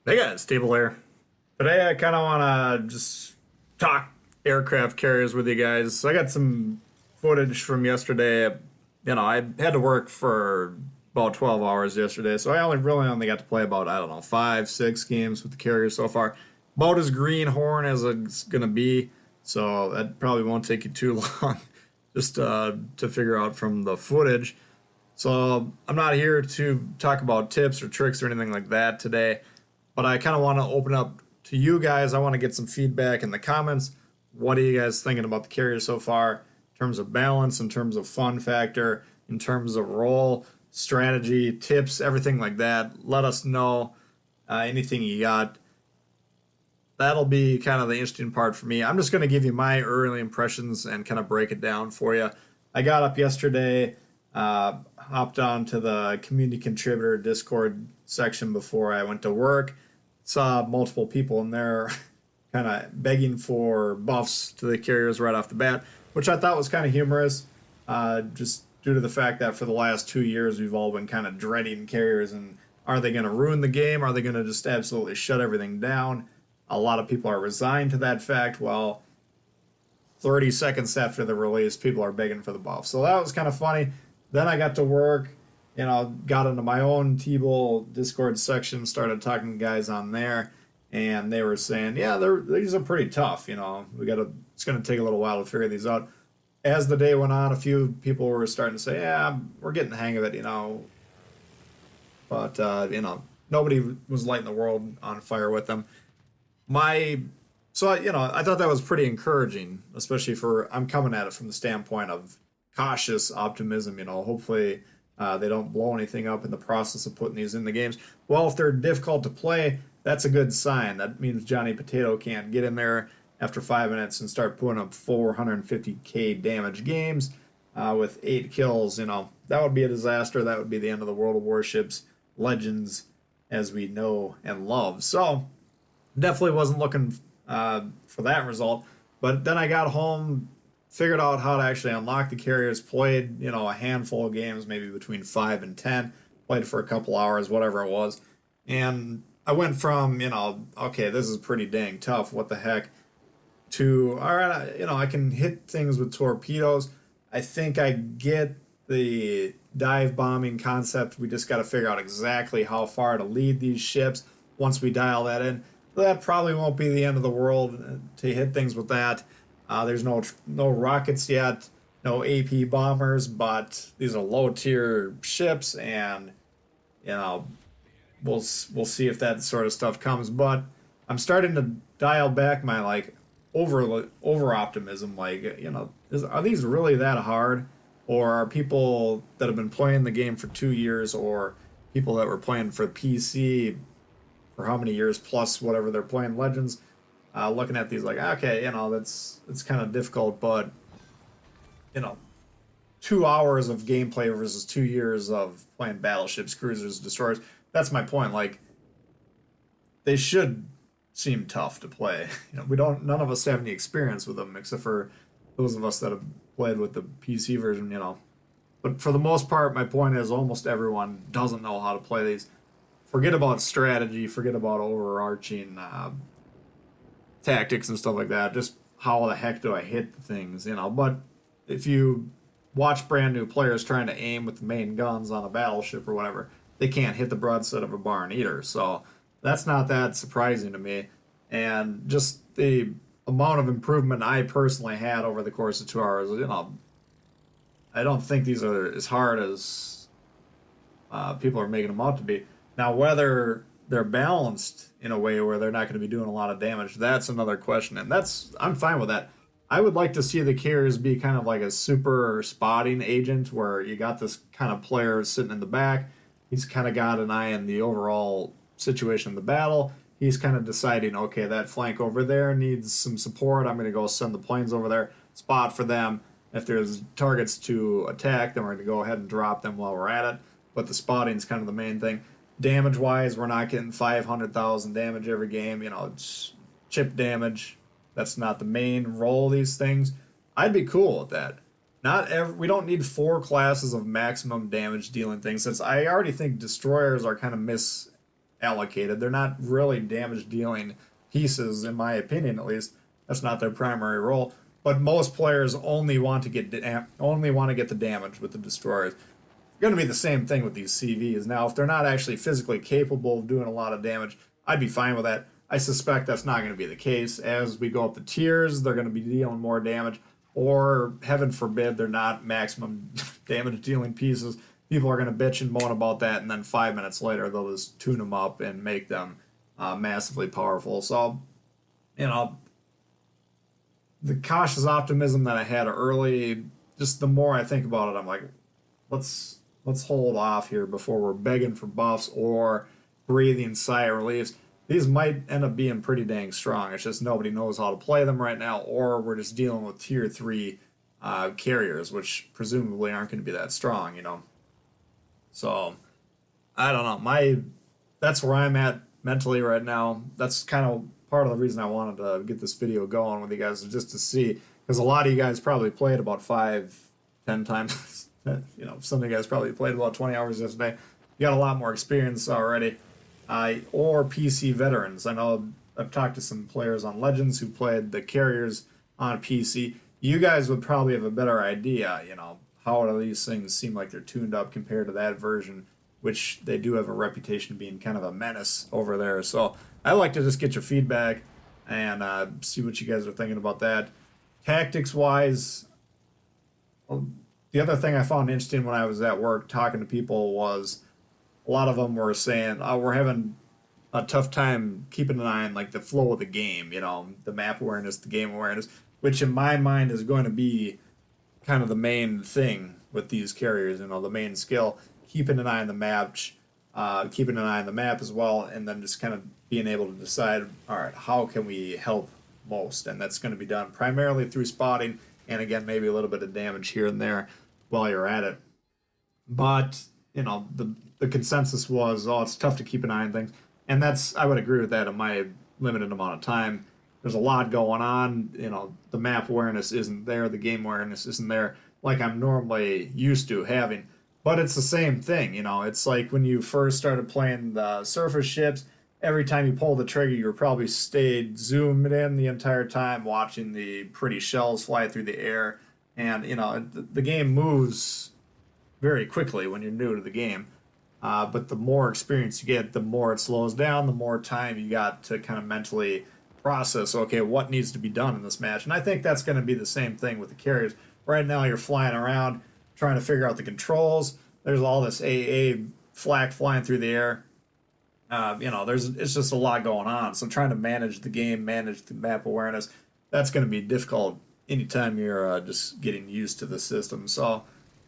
Hey guys, Tbull here. Today I kind of want to just talk aircraft carriers with you guys. So I got some footage from yesterday. I had to work for about 12 hours yesterday, so I only got to play about, I don't know, five, six games with the carriers so far. About as greenhorn as it's gonna be, so that probably won't take you too long just to figure out from the footage. So I'm not here to talk about tips or tricks or anything like that today, but I kind of want to open up to you guys. I want to get some feedback in the comments. What are you guys thinking about the carrier so far in terms of balance, in terms of fun factor, in terms of role, strategy, tips, everything like that? Let us know anything you got. That'll be kind of the interesting part for me. I'm just going to give you my early impressions and kind of break it down for you. I got up yesterday, hopped on to the community contributor Discord section before I went to work. Saw multiple people in there kind of begging for buffs to the carriers right off the bat, which I thought was kind of humorous, just due to the fact that for the last 2 years we've all been kind of dreading carriers and are they going to ruin the game? Are they going to just absolutely shut everything down? A lot of people are resigned to that fact. Well, 30 seconds after the release, people are begging for the buff. So that was kind of funny. Then I got to work, got into my own Tbull Discord section, started talking to guys on there, and they were saying, yeah, these are pretty tough. It's going to take a little while to figure these out. As the day went on, a few people were starting to say, yeah, we're getting the hang of it. But, nobody was lighting the world on fire with them. My I thought that was pretty encouraging, especially for I'm coming at it from the standpoint of cautious optimism. Hopefully they don't blow anything up in the process of putting these in the games. Well, if they're difficult to play, that's a good sign. That means Johnny Potato can't get in there after 5 minutes and start putting up 450k damage games with 8 kills. That would be a disaster. That would be the end of the World of Warships Legends as we know and love. So definitely wasn't looking for that result. But then I got home, figured out how to actually unlock the carriers, played, a handful of games, maybe between 5 and 10, played for a couple hours, whatever it was. And I went from, okay, this is pretty dang tough, what the heck, to, all right, I can hit things with torpedoes. I think I get the dive bombing concept. We just got to figure out exactly how far to lead these ships once we dial that in. That probably won't be the end of the world to hit things with that. There's no rockets yet, no AP bombers, but these are low tier ships, and you know we'll see if that sort of stuff comes. But I'm starting to dial back my over optimism. Are these really that hard, or are people that have been playing the game for 2 years, or people that were playing for PC for how many years plus whatever they're playing Legends, looking at these like, okay, that's it's kind of difficult, but you know, 2 hours of gameplay versus 2 years of playing battleships, cruisers, destroyers. That's my point. Like, they should seem tough to play. We don't. None of us have any experience with them except for those of us that have played with the PC version. But for the most part, my point is almost everyone doesn't know how to play these. Forget about strategy. Forget about overarching tactics and stuff like that. Just how the heck do I hit the things? But if you watch brand new players trying to aim with the main guns on a battleship or whatever, they can't hit the broadside of a barn either. So that's not that surprising to me. And just the amount of improvement I personally had over the course of 2 hours, I don't think these are as hard as people are making them out to be. Now, whether they're balanced in a way where they're not going to be doing a lot of damage, that's another question. And I'm fine with that. I would like to see the carriers be kind of like a super spotting agent where you got this kind of player sitting in the back. He's kind of got an eye on the overall situation of the battle. He's kind of deciding, okay, that flank over there needs some support. I'm going to go send the planes over there, spot for them. If there's targets to attack, then we're going to go ahead and drop them while we're at it. But the spotting is kind of the main thing. Damage wise, we're not getting 500,000 damage every game. It's chip damage. That's not the main role of these things. I'd be cool with that. We don't need four classes of maximum damage dealing things. Since I already think destroyers are kind of allocated. They're not really damage dealing pieces, in my opinion, at least. That's not their primary role. But most players only want to get the damage with the destroyers. It's going to be the same thing with these CVs. Now, if they're not actually physically capable of doing a lot of damage, I'd be fine with that. I suspect that's not going to be the case. As we go up the tiers, they're going to be dealing more damage, or heaven forbid, they're not maximum damage dealing pieces. People are going to bitch and moan about that, and then 5 minutes later, they'll just tune them up and make them massively powerful. So, you know, the cautious optimism that I had early, just the more I think about it, I'm like, let's hold off here before we're begging for buffs or breathing sigh of relief. These might end up being pretty dang strong. It's just nobody knows how to play them right now, or we're just dealing with tier 3 carriers, which presumably aren't going to be that strong, you know. So I don't know. That's where I'm at mentally right now. That's kind of part of the reason I wanted to get this video going with you guys, is just to see, because a lot of you guys probably played about 5, 10 times. You know, some of you guys probably played about 20 hours yesterday. You got a lot more experience already. Or PC veterans. I know I've talked to some players on Legends who played the carriers on PC. You guys would probably have a better idea, you know, how do these things seem like they're tuned up compared to that version, which they do have a reputation of being kind of a menace over there. So I like to just get your feedback and see what you guys are thinking about that. Tactics wise, the other thing I found interesting when I was at work talking to people was a lot of them were saying, "Oh, we're having a tough time keeping an eye on like the flow of the game, you know, the map awareness, the game awareness," which in my mind is going to be kind of the main thing with these carriers, you know, the main skill, keeping an eye on the map, keeping an eye on the map as well, and then just kind of being able to decide, all right, how can we help most? And that's going to be done primarily through spotting, and again, maybe a little bit of damage here and there while you're at it. But you know, the consensus was, oh, it's tough to keep an eye on things, and that's, I would agree with that in my limited amount of time. There's a lot going on. You know, the map awareness isn't there, the game awareness isn't there like I'm normally used to having. But it's the same thing, you know. It's like when you first started playing the surface ships, every time you pull the trigger, you probably stayed zoomed in the entire time, watching the pretty shells fly through the air. And, you know, the game moves very quickly when you're new to the game. But the more experience you get, the more it slows down, the more time you got to kind of mentally process, okay, what needs to be done in this match. And I think that's going to be the same thing with the carriers. Right now, you're flying around trying to figure out the controls. There's all this AA flak flying through the air. You know, it's just a lot going on. So trying to manage the game, manage the map awareness, that's going to be difficult anytime you're just getting used to the system. So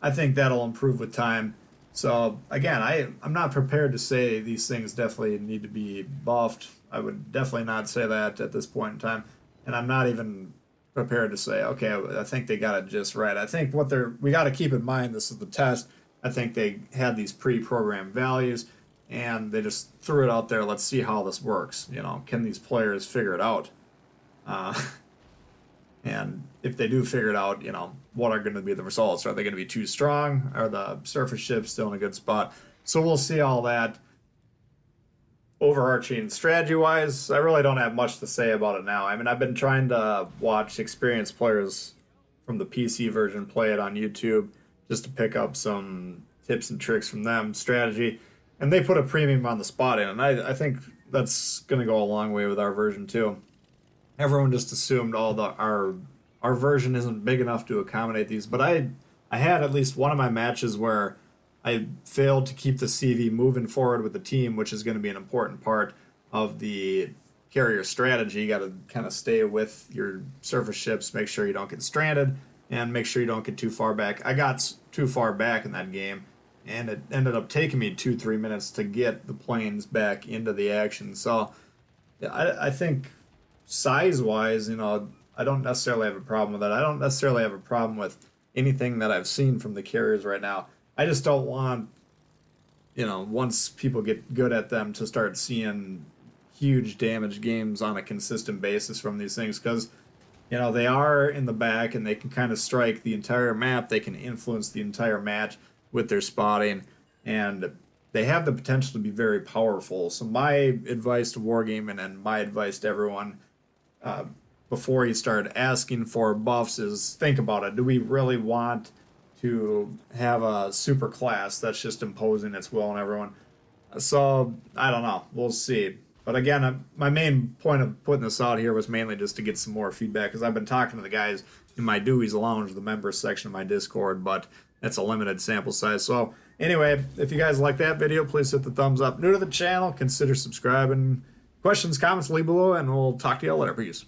I think that'll improve with time. So again, I'm not prepared to say these things definitely need to be buffed. I would definitely not say that at this point in time. And I'm not even prepared to say, okay, I think they got it just right. I think we got to keep in mind, this is the test. I think they had these pre-programmed values and they just threw it out there. Let's see how this works. You know, can these players figure it out? Uh, and if they do figure it out, you know, what are going to be the results? Are they going to be too strong? Are the surface ships still in a good spot? So we'll see all that. Overarching strategy-wise, I really don't have much to say about it now. I mean, I've been trying to watch experienced players from the PC version play it on YouTube just to pick up some tips and tricks from them, strategy, and they put a premium on the spotting, and I think that's going to go a long way with our version too. Everyone just assumed our version isn't big enough to accommodate these, but I had at least one of my matches where I failed to keep the CV moving forward with the team, which is going to be an important part of the carrier strategy. You got to kind of stay with your surface ships, make sure you don't get stranded, and make sure you don't get too far back. I got too far back in that game, and it ended up taking me 2-3 minutes to get the planes back into the action. So I think size-wise, you know, I don't necessarily have a problem with that. I don't necessarily have a problem with anything that I've seen from the carriers right now. I just don't want, you know, once people get good at them, to start seeing huge damage games on a consistent basis from these things, because, you know, they are in the back and they can kind of strike the entire map. They can influence the entire match with their spotting. And they have the potential to be very powerful. So my advice to Wargaming and my advice to everyone uh, before you start asking for buffs is think about it. Do we really want to have a super class that's just imposing its will on everyone? So I don't know. We'll see. But again, my main point of putting this out here was mainly just to get some more feedback because I've been talking to the guys in my Dewey's Lounge, the members section of my Discord, but it's a limited sample size. So anyway, if you guys like that video, please hit the thumbs up. New to the channel, consider subscribing. Questions, comments, leave below, and we'll talk to you all later. Peace.